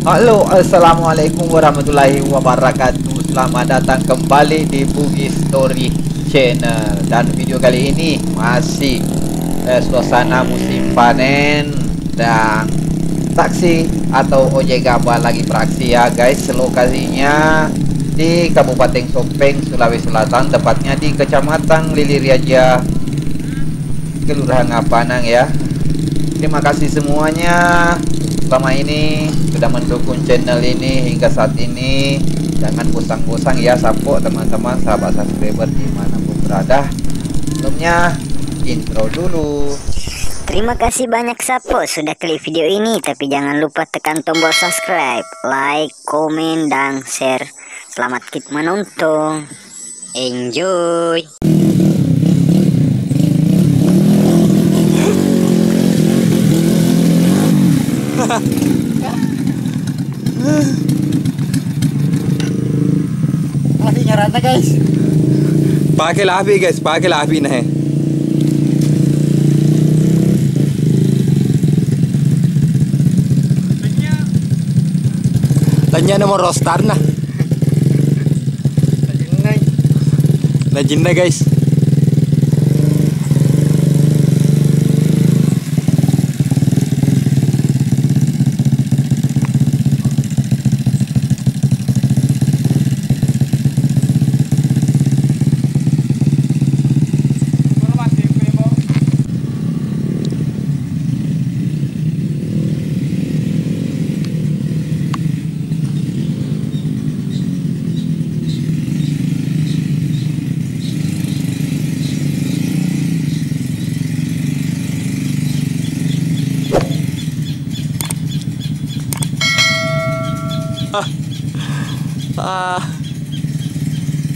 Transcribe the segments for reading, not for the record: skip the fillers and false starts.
Halo, assalamualaikum warahmatullahi wabarakatuh. Selamat datang kembali di Bugis Story Channel. Dan video kali ini masih suasana musim panen dan taksi atau ojek gambang lagi beraksi ya guys. Lokasinya di Kabupaten Sopeng, Sulawesi Selatan, tepatnya di Kecamatan Liliriaja, Kelurahan Ngapanang ya. Terima kasih semuanya selama ini sudah mendukung channel ini hingga saat ini. Jangan bosan-bosan ya support teman-teman, sahabat subscriber dimanapun berada. Sebelumnya intro dulu. Terima kasih banyak Sapo sudah klik video ini, tapi jangan lupa tekan tombol subscribe, like, komen, dan share. Selamat menonton. Enjoy. Apinya rata guys. Pakai api guys, pakai api nih. Tanya nomor roster nah. Najinna guys.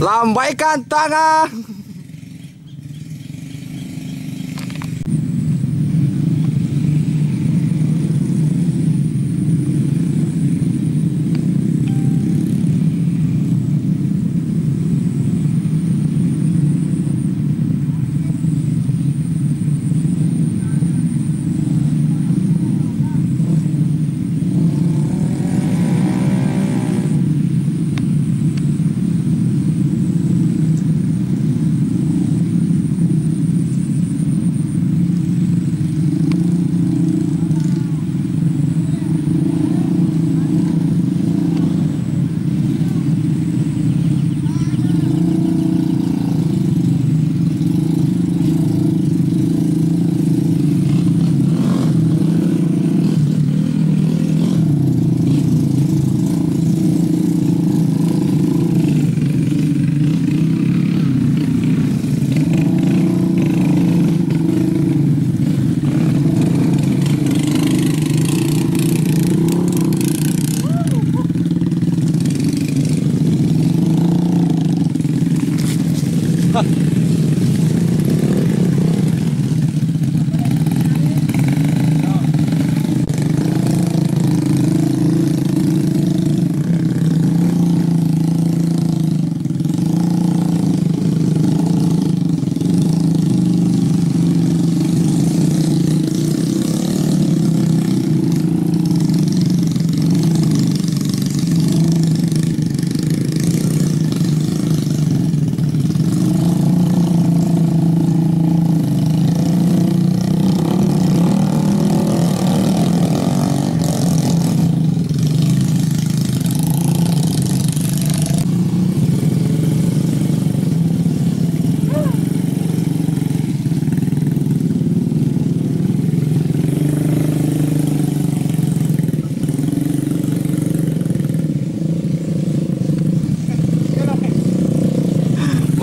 Lambaikan tangan.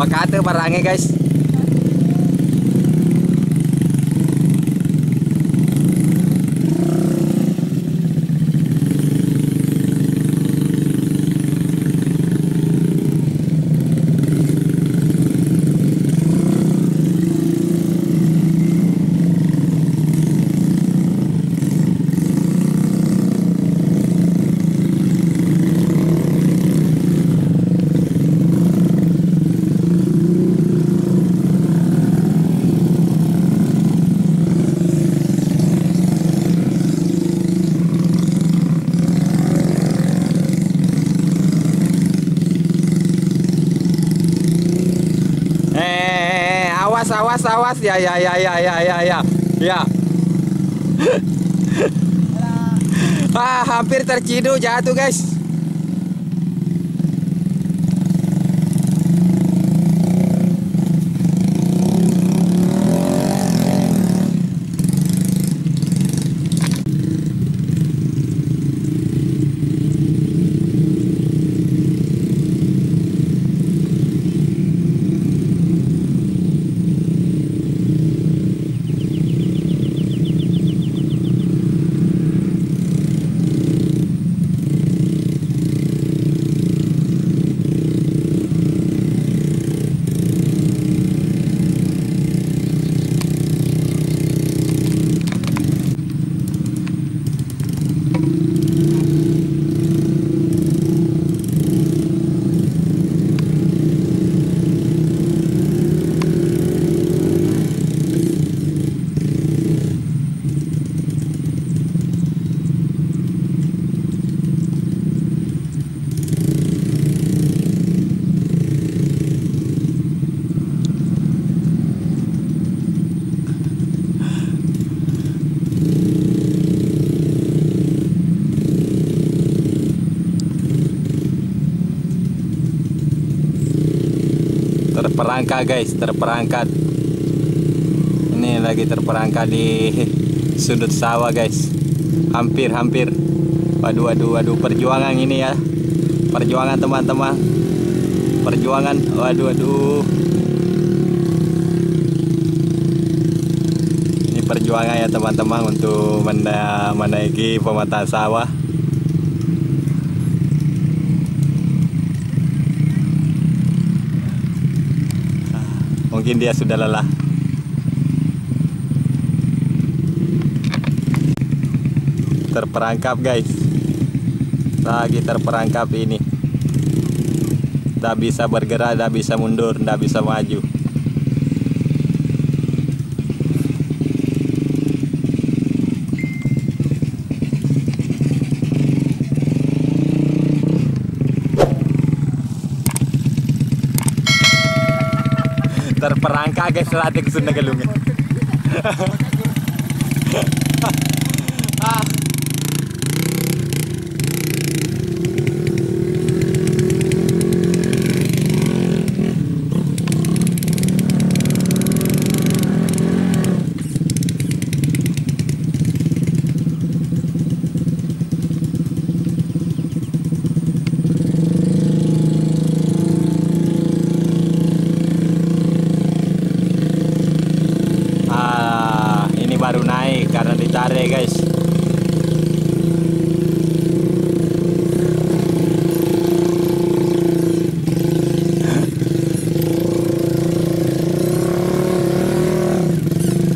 Makate barangnya guys. awas. Ya. Ya. Hampir terciduk, jatuh guys. Terperangkap guys, terperangkap. Ini lagi terperangkap di sudut sawah guys. Hampir. Waduh, perjuangan ini ya. Perjuangan teman-teman. Perjuangan. Waduh. Ini perjuangan ya teman-teman untuk menaiki pemetaan sawah. Mungkin dia sudah lelah. Terperangkap guys. Lagi terperangkap ini. Tidak bisa bergerak, tidak bisa mundur, tidak bisa maju. Terperangkap guys, latih Sunda Galungan. Baru naik karena ditarik guys.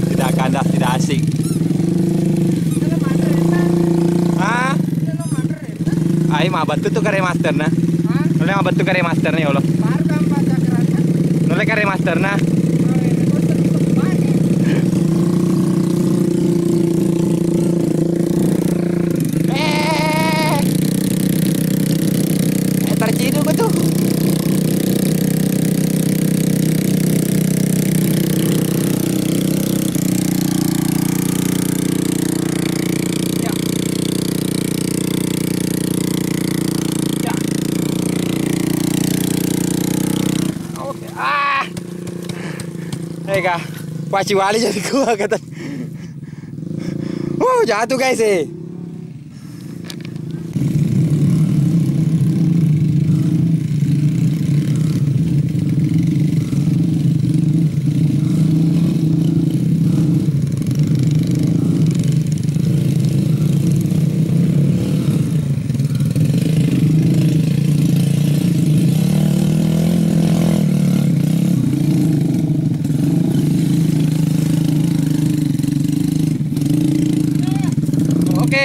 Tidak kandas, tidak asik. Ai mah batu tuh kare master nah. Noleh mah batu kare master nih Allah. Noleh kare master nah. Terciduk betul. Ya. Oke. Kak, paci wali jadi gua kata. Jatuh guys eh. Oke.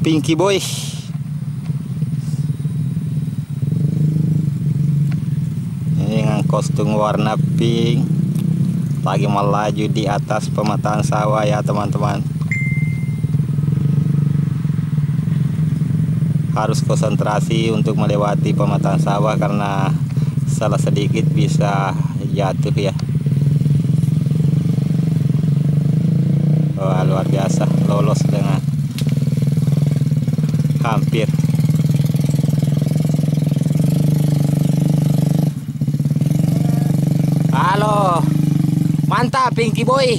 Pinky Boy. Ini dengan kostum warna pink, lagi melaju di atas pemetaan sawah ya teman-teman. Harus konsentrasi untuk melewati pemetaan sawah karena salah sedikit bisa jatuh ya. Wah, luar biasa, lolos dengan hampir. Halo, mantap Pinky Boy.